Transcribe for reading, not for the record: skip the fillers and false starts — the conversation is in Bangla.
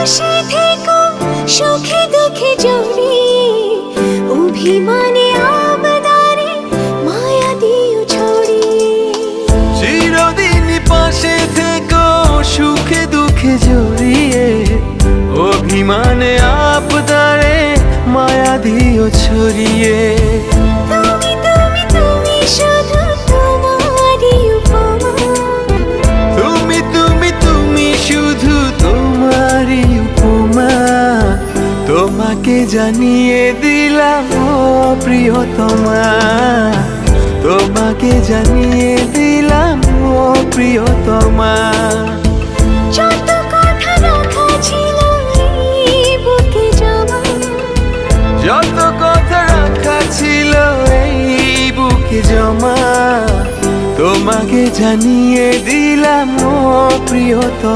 পাশে থেকো সুখে দুঃখে জড়িয়ে, অভিমানে আবদারে মায়া দিও ছড়িয়ে। চিরদিন পাশে থেকো সুখে দুঃখে জড়িয়ে, অভিমানে আবদারে মায়া দিও ছড়িয়ে। তুমি তুমি তুমি শুধু তোমারই উপমা, তুমি তুমি তুমি শুধু তোমারই উপমা। তোমাকে জানিয়ে দিলাম ও প্রিয়তমা, তোমাকে জানিয়ে দিলাম ও প্রিয়তমা। যত কথা রাখা ছিল এই বুকে জমা, যত কথা রাখা ছিল এই বুকে জমা, তোমাকে জানিয়ে দিলাম ও প্রিয়তমা।